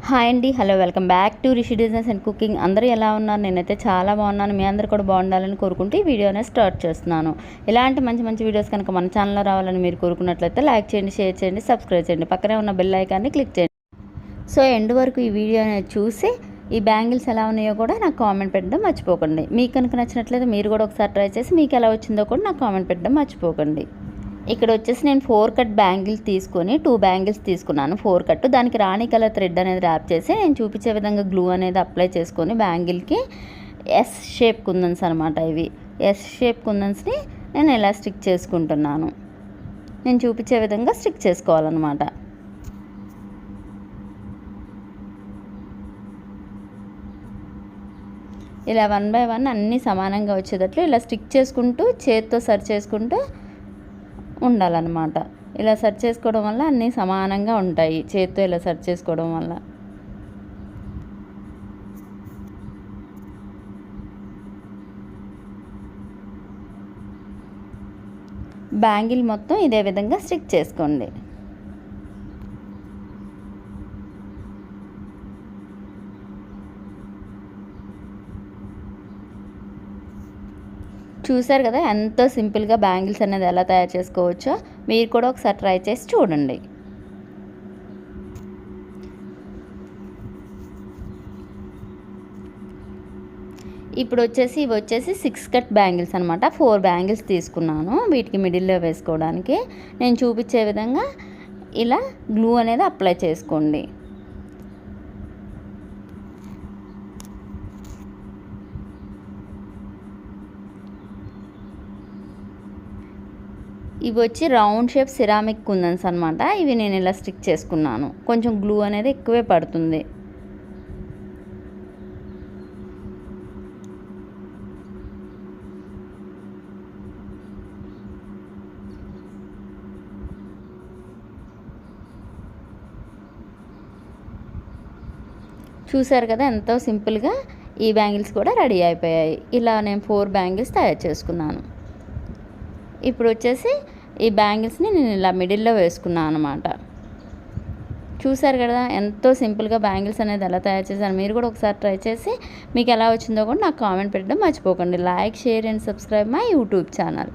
Hi అండి, hello, welcome back to Rishi designs and cooking. అందరూ ఎలా ఉన్నారు? నేనైతే చాలా బాగున్నాను. మీ అందరూ కూడా బాగుండాలని కోరుకుంటూ ఈ వీడియోనే స్టార్ట్ చేస్తున్నాను. ఇలాంటి మంచి మంచి వీడియోస్ కనుక మన ఛానల్లో రావాలని మీరు కోరుకున్నట్లయితే లైక్ చేయండి, షేర్ చేయండి, సబ్స్క్రైబ్ చేయండి, పక్కనే ఉన్న బెల్ ఐకాన్ని క్లిక్ చేయండి. సో ఎండ్ వరకు ఈ వీడియోని చూసి ఈ బ్యాంగిల్స్ ఎలా ఉన్నాయో కూడా నాకు కామెంట్ పెట్టడం మర్చిపోకండి. మీకు కనుక నచ్చినట్లయితే మీరు కూడా ఒకసారి ట్రై చేసి మీకు ఎలా వచ్చిందో కూడా నాకు కామెంట్ పెట్టడం మర్చిపోకండి. ఇక్కడ వచ్చేసి నేను 4 కట్ బ్యాంగిల్స్ తీసుకొని 2 బ్యాంగిల్స్ తీసుకున్నాను. 4 కట్ దానికి రాణి కలర్ థ్రెడ్ అనేది ర్యాప్ చేసి నేను చూపించే విధంగా గ్లూ అనేది అప్లై చేసుకొని బ్యాంగిల్కి ఎస్ షేప్ కుందన్స్ అనమాట. ఇవి ఎస్ షేప్ కుందన్స్ని నేను ఎలా స్టిక్ చేసుకుంటున్నాను, నేను చూపించే విధంగా స్టిక్ చేసుకోవాలన్నమాట. ఇలా 1 బై 1 అన్నీ సమానంగా వచ్చేటట్లు ఇలా స్టిక్ చేసుకుంటూ చేతితో సరి చేసుకుంటూ ఉండాలన్నమాట. ఇలా సెట్ చేసుకోవడం వల్ల అన్నీ సమానంగా ఉంటాయి. చేతితో ఇలా సెట్ చేసుకోవడం వల్ల బ్యాంగిల్ మొత్తం ఇదే విధంగా స్టిక్ చేసుకోండి. చూసారు కదా ఎంతో సింపుల్గా బ్యాంగిల్స్ అనేది ఎలా తయారు చేసుకోవచ్చో. మీరు కూడా ఒకసారి ట్రై చేసి చూడండి. ఇప్పుడు వచ్చేసి ఇవి వచ్చేసి 6 కట్ బ్యాంగిల్స్ అనమాట. 4 బ్యాంగిల్స్ తీసుకున్నాను వీటికి మిడిల్లో వేసుకోవడానికి. నేను చూపించే విధంగా ఇలా గ్లూ అనేది అప్లై చేసుకోండి. ఇవి వచ్చి రౌండ్ షేప్ సిరామిక్ కుందన్స్ అనమాట. ఇవి నేను ఇలా స్టిక్ చేసుకున్నాను. కొంచెం గ్లూ అనేది ఎక్కువే పడుతుంది. చూసారు కదా ఎంతో సింపుల్గా ఈ బ్యాంగిల్స్ కూడా రెడీ అయిపోయాయి. ఇలా నేను 4 బ్యాంగిల్స్ తయారు చేసుకున్నాను. ఇప్పుడు వచ్చేసి ఈ బ్యాంగిల్స్ని నేను ఇలా మిడిల్లో వేసుకున్నాను అనమాట. చూసారు కదా ఎంతో సింపుల్గా బ్యాంగిల్స్ అనేది ఎలా తయారు చేశాను. మీరు కూడా ఒకసారి ట్రై చేసి మీకు ఎలా వచ్చిందో కూడా నాకు కామెంట్ పెట్టడం మర్చిపోకండి. Like, share and subscribe my YouTube channel.